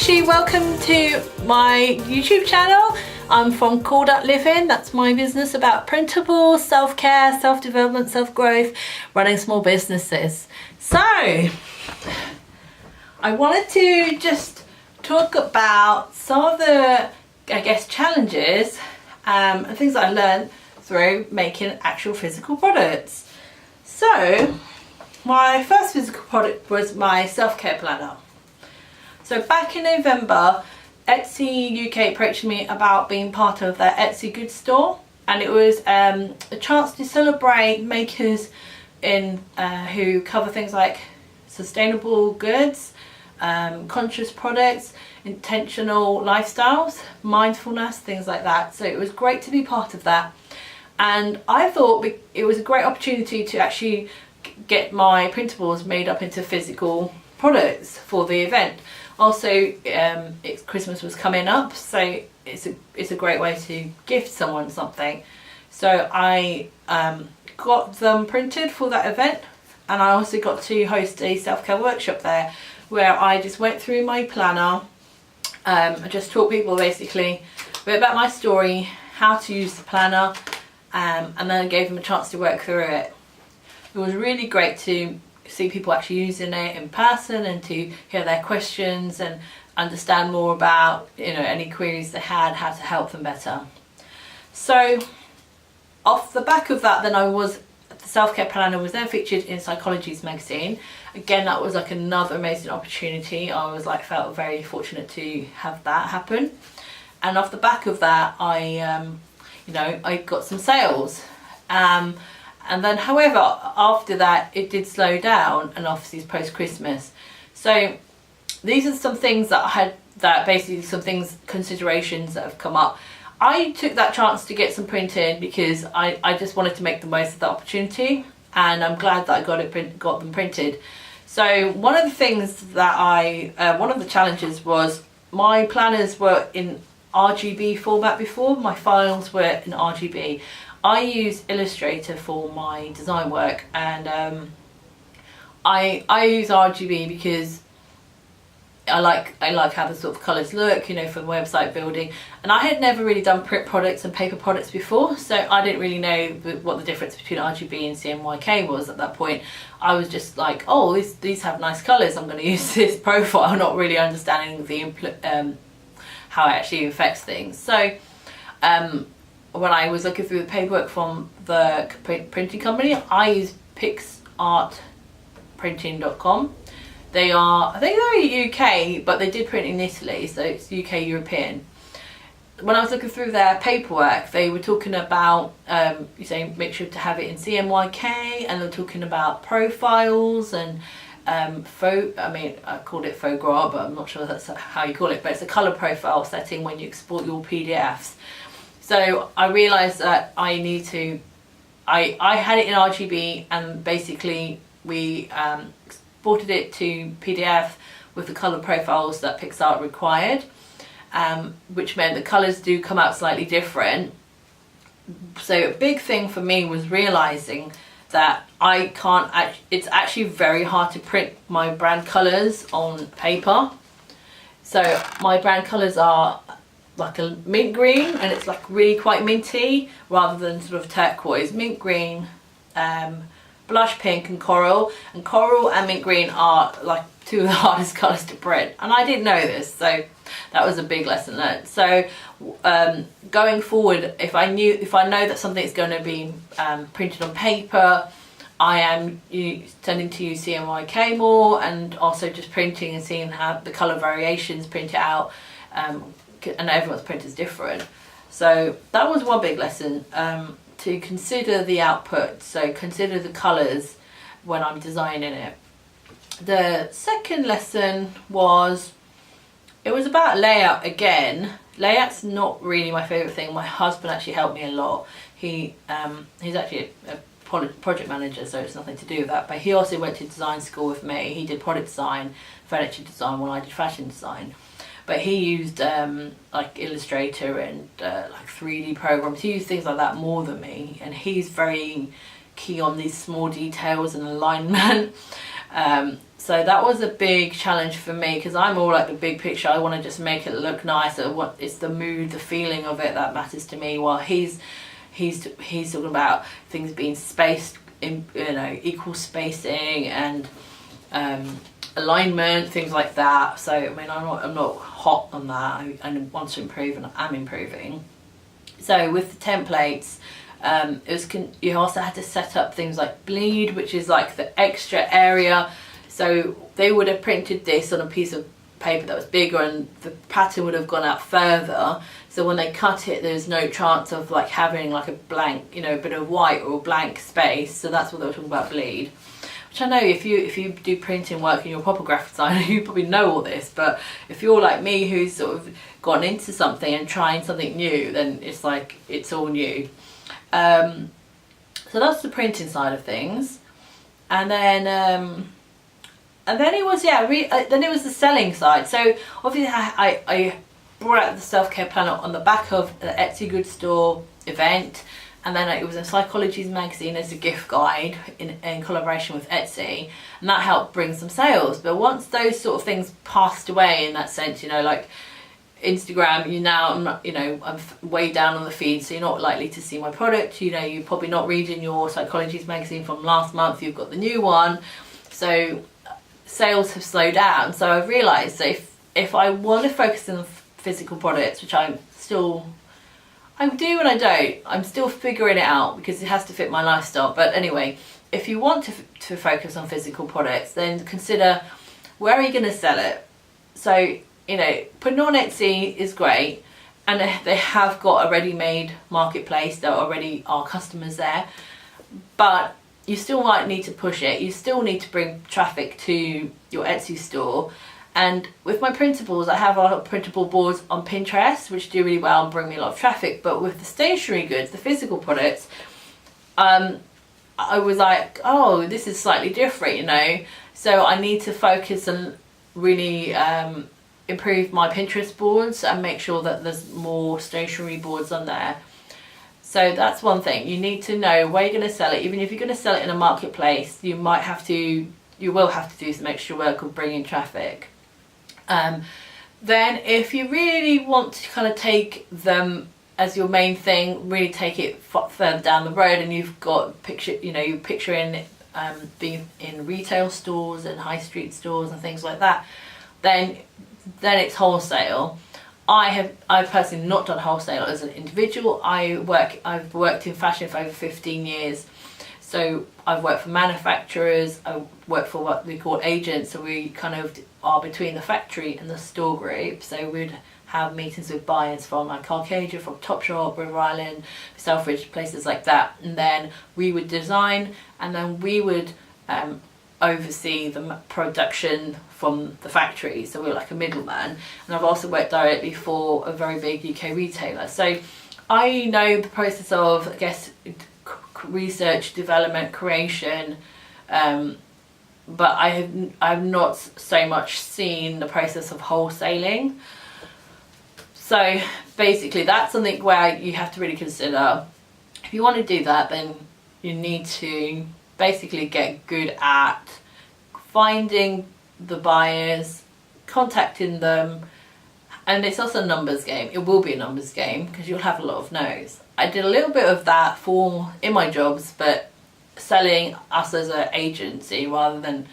YouTube, welcome to my YouTube channel. I'm from Called Up Living. That's my business about printables, self-care, self-development, self-growth, running small businesses. So I wanted to just talk about some of the, I guess, challenges and things that I learned through making actual physical products. So my first physical product was my self-care planner. So back in November, Etsy UK approached me about being part of their Etsy goods store, and it was a chance to celebrate makers in who cover things like sustainable goods, conscious products, intentional lifestyles, mindfulness, things like that. So it was great to be part of that, and I thought it was a great opportunity to actually get my printables made up into physical products for the event. Also, Christmas was coming up, so it's a great way to gift someone something. So I got them printed for that event, and I also got to host a self-care workshop there where I just went through my planner. I just taught people basically a bit about my story, how to use the planner, and then I gave them a chance to work through it. It was really great to see people actually using it in person and to hear their questions and understand more about, you know, any queries they had, how to help them better. So off the back of that, then the self-care planner was then featured in Psychology's magazine. Again, that was like another amazing opportunity. I was felt very fortunate to have that happen. And off the back of that, I got some sales. And then, however, after that, it did slow down, and obviously it's post-Christmas. So these are some things considerations that have come up. I took that chance to get some printed because I just wanted to make the most of the opportunity, and I'm glad that I got them printed. So one of the things that one of the challenges was my planners were in RGB format before. My files were in RGB. I use Illustrator for my design work, and I use RGB because I like how the sort of colours look, you know, for the website building. And I had never really done print products and paper products before, so I didn't really know what the difference between RGB and CMYK was at that point. I was just like, oh, these have nice colours, I'm going to use this profile, not really understanding the how it actually affects things. So when I was looking through the paperwork from the printing company, I use pixartprinting.com. They are, I think they're UK, but they did print in Italy, so it's UK European. When I was looking through their paperwork, they were talking about, make sure to have it in CMYK, and they're talking about profiles and I called it faux gras, but I'm not sure that's how you call it, but it's a colour profile setting when you export your PDFs. So I realised that I need to, I had it in RGB, and basically we exported it to PDF with the colour profiles that PixArt required, which meant the colours do come out slightly different. So a big thing for me was realising that it's actually very hard to print my brand colours on paper. So my brand colours are like a mint green, and it's like really quite minty rather than sort of turquoise. Mint green, blush pink, and coral and mint green are like two of the hardest colours to print, and I didn't know this, so that was a big lesson learned. So going forward, if I know that something is going to be printed on paper, I am tending to use CMYK more, and also just printing and seeing how the colour variations print it out. And everyone's print is different. So that was one big lesson, to consider the output, so consider the colours when I'm designing it. The second lesson was about layout again. Layout's not really my favourite thing. My husband actually helped me a lot. He's actually a project manager, so it's nothing to do with that, but he also went to design school with me. He did product design, furniture design, while I did fashion design. But he used like Illustrator and like 3D programs. He used things like that more than me, and he's very key on these small details and alignment. So that was a big challenge for me, because I'm all like the big picture. I want to just make it look nice. It's the mood, the feeling of it that matters to me. While he's talking about things being spaced in, equal spacing and alignment, things like that. So I mean, I'm not hot on that. I want to improve, and I'm improving. So with the templates, you also had to set up things like bleed, which is like the extra area. So they would have printed this on a piece of paper that was bigger, and the pattern would have gone out further. So when they cut it, there's no chance of like having like a blank, a bit of white or blank space. So that's what they were talking about, bleed. Which I know if you do printing work and you're a proper graphic designer, you probably know all this. But if you're like me, who's sort of gone into something and trying something new, then it's like it's all new. So that's the printing side of things, and then it was then it was the selling side. So obviously I brought out the self-care planner on the back of the Etsy Good Store event, and then it was in Psychology's magazine as a gift guide in collaboration with Etsy, and that helped bring some sales. But once those sort of things passed away, in that sense, like Instagram, I'm way down on the feed, so you're not likely to see my product. You're probably not reading your Psychology's magazine from last month, you've got the new one. So sales have slowed down. So I've realised that if I want to focus on physical products, which I do and I don't, I'm still figuring it out because it has to fit my lifestyle. But anyway, if you want to focus on physical products, then consider, where are you going to sell it? So putting on Etsy is great, and they have got a ready-made marketplace. There already are customers there, but you still might need to push it. You still need to bring traffic to your Etsy store. And with my printables, I have a lot of printable boards on Pinterest, which do really well and bring me a lot of traffic. But with the stationery goods, the physical products, I was like, oh, this is slightly different, So I need to focus and really improve my Pinterest boards and make sure that there's more stationery boards on there. So that's one thing. You need to know where you're going to sell it. Even if you're going to sell it in a marketplace, you will have to do some extra work of bringing traffic. Then if you really want to kind of take them as your main thing, really take it further down the road, and you've got you're picturing being in retail stores and high street stores and things like that, then it's wholesale. I've personally not done wholesale as an individual. I've worked in fashion for over 15 years. So I've worked for manufacturers, I work for what we call agents, so we kind of are between the factory and the store group. So we'd have meetings with buyers from like Arcadia, from Topshop, River Island, Selfridge, places like that. And then we would design, and then we would oversee the production from the factory. So we're like a middleman. And I've also worked directly for a very big UK retailer. So I know the process of, I guess, research, development, creation, but I've not so much seen the process of wholesaling. So basically that's something where you have to really consider, if you want to do that, then you need to basically get good at finding the buyers, contacting them, and it's also a numbers game. It will be a numbers game because you'll have a lot of no's. I did a little bit of that in my jobs, but selling us as an agency rather than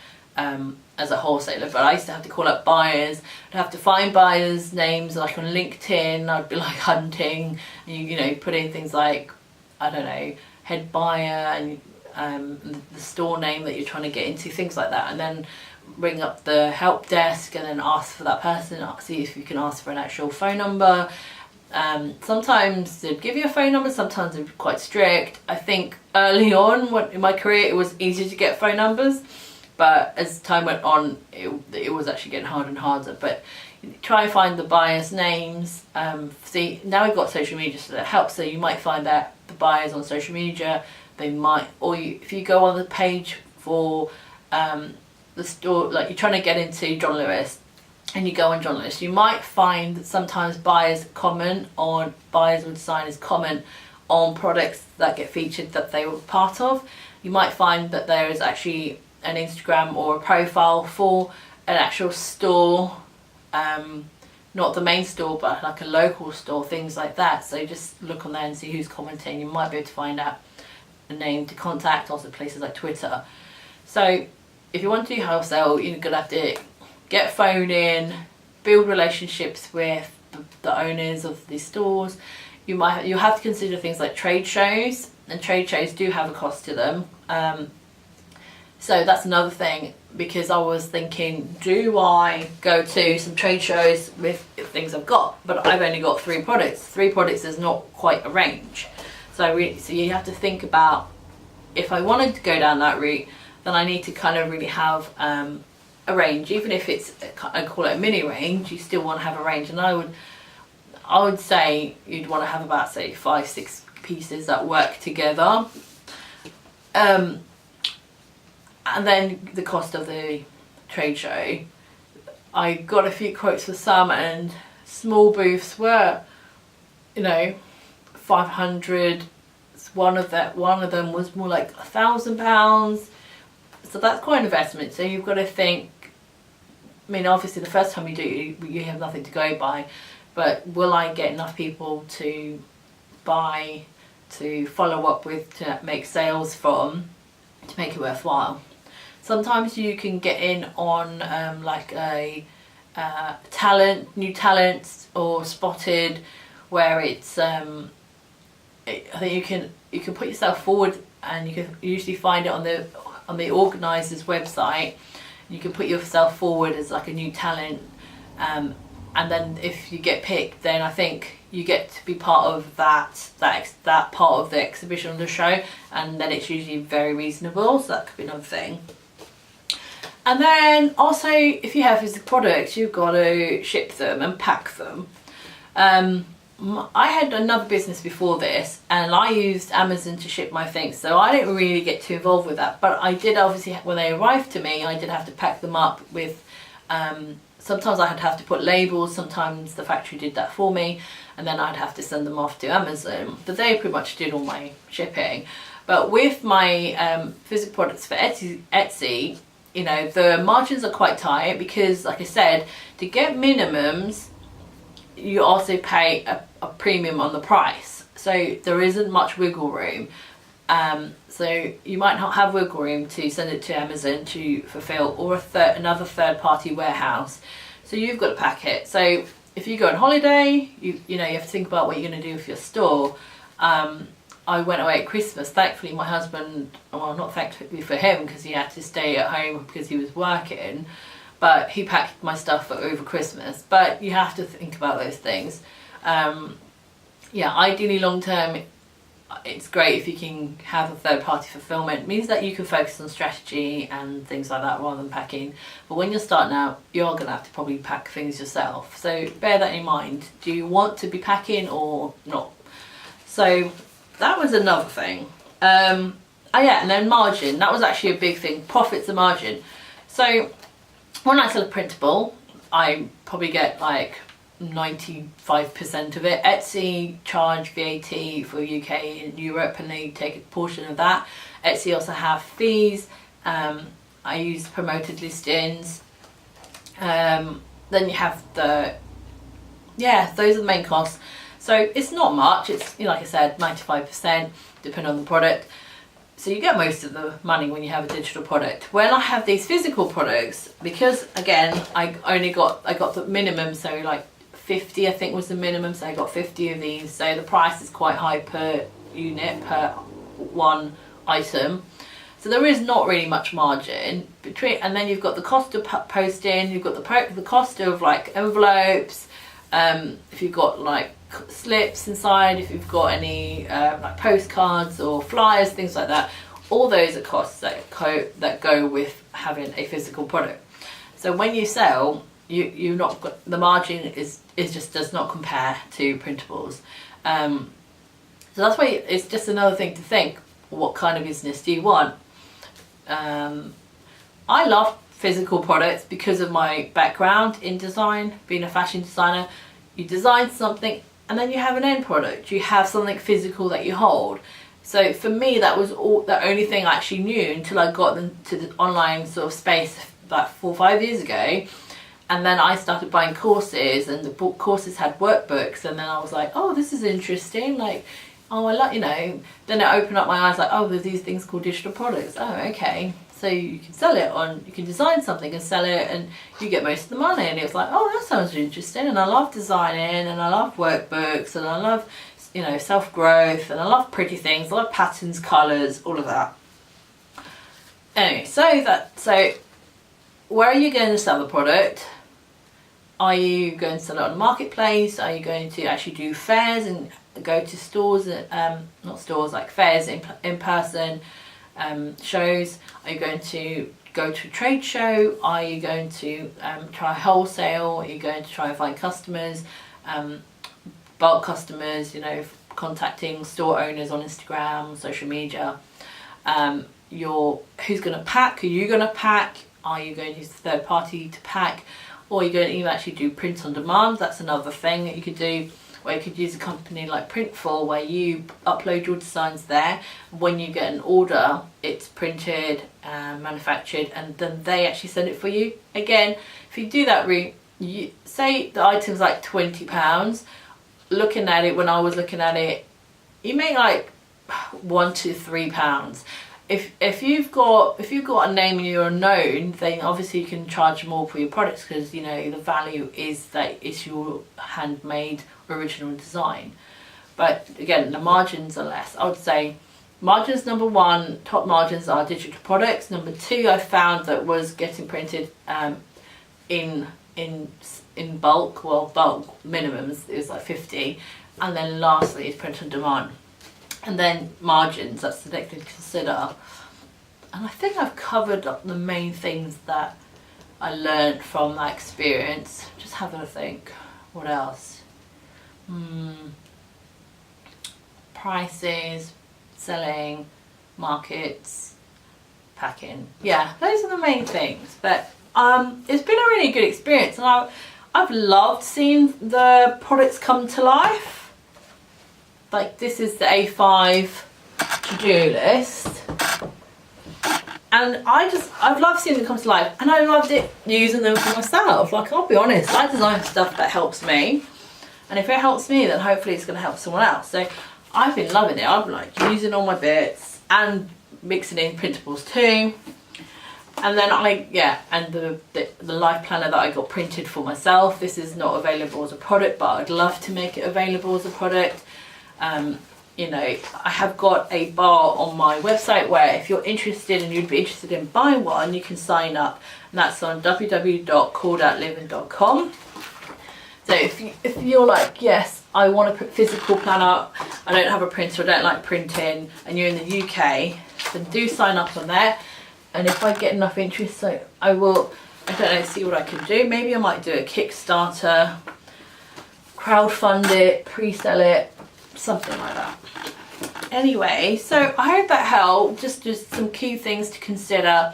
as a wholesaler. But I used to have to call up buyers. I'd have to find buyers' names like on LinkedIn. I'd be like hunting, and you put in things like, I don't know, head buyer and the store name that you're trying to get into, things like that, and then ring up the help desk and then ask for that person, see if you can ask for an actual phone number. Sometimes they'd give you a phone number, sometimes they're quite strict. I think early on in my career it was easier to get phone numbers, but as time went on it was actually getting harder and harder. But try and find the buyers' names. See, now we've got social media, so that helps. So you might find that the buyers on social media, they might, or if you go on the page for the store, like you're trying to get into John Lewis, and you go on John Lewis, you might find that sometimes buyers or designers comment on products that get featured that they were part of. You might find that there is actually an Instagram or a profile for an actual store, not the main store but like a local store, things like that. So just look on there and see who's commenting. You might be able to find out a name to contact, also places like Twitter. So if you want to do wholesale, you're going to have to get a phone in, build relationships with the owners of these stores. You'll have to consider things like trade shows, and trade shows do have a cost to them. So that's another thing, because I was thinking, do I go to some trade shows with things I've got, but I've only got 3 products. 3 products is not quite a range. So you have to think about, if I wanted to go down that route, then I need to kind of really have a range. Even if it's, I call it a mini range, you still want to have a range. And I would say you'd want to have about, say, 5-6 pieces that work together. And then the cost of the trade show. I got a few quotes for some, and small booths were, you know, 500. One of them was more like £1,000. So that's quite an investment. So you've got to think, I mean, obviously the first time you do, you have nothing to go by, but will I get enough people to buy, to follow up with, to make sales from, to make it worthwhile? Sometimes you can get in on like a new talents or spotted, where it's I think you can put yourself forward, and you can usually find it on the organizer's website. You can put yourself forward as like a new talent, and then if you get picked, then I think you get to be part of that part of the exhibition of the show, and then it's usually very reasonable. So that could be another thing. And then also, if you have physical products, you've got to ship them and pack them. I had another business before this, and I used Amazon to ship my things, so I didn't really get too involved with that. But I did, obviously, when they arrived to me, I did have to pack them up with, sometimes I'd have to put labels, sometimes the factory did that for me, and then I'd have to send them off to Amazon. But they pretty much did all my shipping. But with my physical products for Etsy, you know, the margins are quite tight, because, like I said, to get minimums, you also pay a premium on the price, so there isn't much wiggle room. So you might not have wiggle room to send it to Amazon to fulfill, or another third-party warehouse. So you've got to pack it. So if you go on holiday, you know you have to think about what you're going to do with your store. I went away at Christmas. Thankfully, my husband, well, not thankfully for him, because he had to stay at home because he was working, but he packed my stuff over Christmas. But you have to think about those things. Yeah, ideally long term, it's great if you can have a third party fulfillment. It means that you can focus on strategy and things like that rather than packing. But when you're starting out, you're going to have to probably pack things yourself. So bear that in mind. Do you want to be packing or not? So that was another thing. Oh yeah, and then margin. That was actually a big thing. Profits and margin. So when I sell a printable, I probably get like 95% of it. Etsy charge VAT for UK and Europe, and they take a portion of that. Etsy also have fees. I use promoted listings. Then you have those are the main costs. So it's not much. It's, you know, like I said, 95% depending on the product. So you get most of the money when you have a digital product. When I have these physical products, because again, I got the minimum, so like 50 I think was the minimum, so I got 50 of these. So the price is quite high per unit, per one item. So there is not really much margin between, and then you've got the cost of posting, you've got the cost of like envelopes, if you've got like slips inside, if you've got any like postcards or flyers, things like that. All those are costs that go with having a physical product. So when you sell, you're not got, the margin is just does not compare to printables. So that's why it's just another thing to think, what kind of business do you want? I love physical products because of my background in design, being a fashion designer. You design something and then you have an end product. You have something physical that you hold. So for me, that was the only thing I actually knew until I got into the online sort of space like 4 or 5 years ago. And then I started buying courses, and the courses had workbooks, and then I was like, oh, this is interesting. Like, oh, I like, you know, then it opened up my eyes like, oh, there's these things called digital products. Oh, okay. So you can sell it on, you can design something and sell it, and you get most of the money. And it was like, oh, that sounds interesting. And I love designing, and I love workbooks, and I love, you know, self-growth, and I love pretty things. I love patterns, colours, all of that. Anyway, so where are you going to sell the product? Are you going to sell it on the marketplace? Are you going to actually do fairs and go to stores, not stores, like fairs in person, shows? Are you going to go to a trade show? Are you going to try wholesale? Are you going to try and find customers, bulk customers, you know, contacting store owners on Instagram, social media? Who's going to pack? Are you going to pack? Are you going to use a third party to pack? Or are you going to even actually do print on demand? That's another thing that you could do. Or you could use a company like Printful, where you upload your designs there. When you get an order, it's printed, manufactured, and then they actually send it for you. Again, if you do that route, you say the item's like £20. Looking at it, when I was looking at it, you make like £1 to £3. If you've got a name and you're known, then obviously you can charge more for your products, because, you know, the value is that it's your handmade original design. But again, the margins are less. I would say margins, number one, top margins are digital products. Number two, I found that was getting printed in bulk. Well, bulk minimums is like 50, and then lastly is print on demand. And then margins, that's the next thing to consider. And I think I've covered up the main things that I learned from that experience. Just having a think. What else? Prices, selling, markets, packing. Yeah, those are the main things. But it's been a really good experience, and I've loved seeing the products come to life. Like, this is the A5 to-do list, and I've loved seeing them come to life, and I loved using them for myself. Like, I'll be honest, I design stuff that helps me, and if it helps me, then hopefully it's going to help someone else. So I've been loving it. I'm like using all my bits and mixing in printables too. And then and the life planner that I got printed for myself. This is not available as a product, but I'd love to make it available as a product. You know, I have got a bar on my website where if you're interested and you'd be interested in buying one, you can sign up, and that's on www.calledoutLiving.com. So if you're like, yes, I want a physical planner, I don't have a printer, I don't like printing, and you're in the UK, then do sign up on there. And if I get enough interest, so I don't know, see what I can do. Maybe I might do a Kickstarter, crowdfund it, pre-sell it, something like that. Anyway, so I hope that helped. Just some key things to consider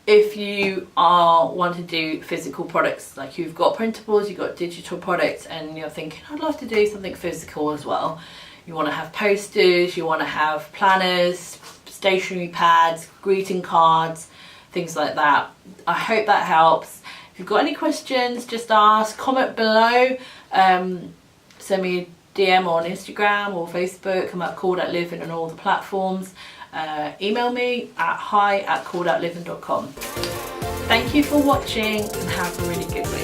if you want to do physical products. Like, you've got printables, you've got digital products, and you're thinking, I'd love to do something physical as well. You want to have posters, you want to have planners, stationery pads, greeting cards, things like that. I hope that helps. If you've got any questions, just ask, comment below, send me a DM on Instagram or Facebook. I'm at calledoutLiving on all the platforms. Email me at hi@calledoutliving.com. Thank you for watching, and have a really good week.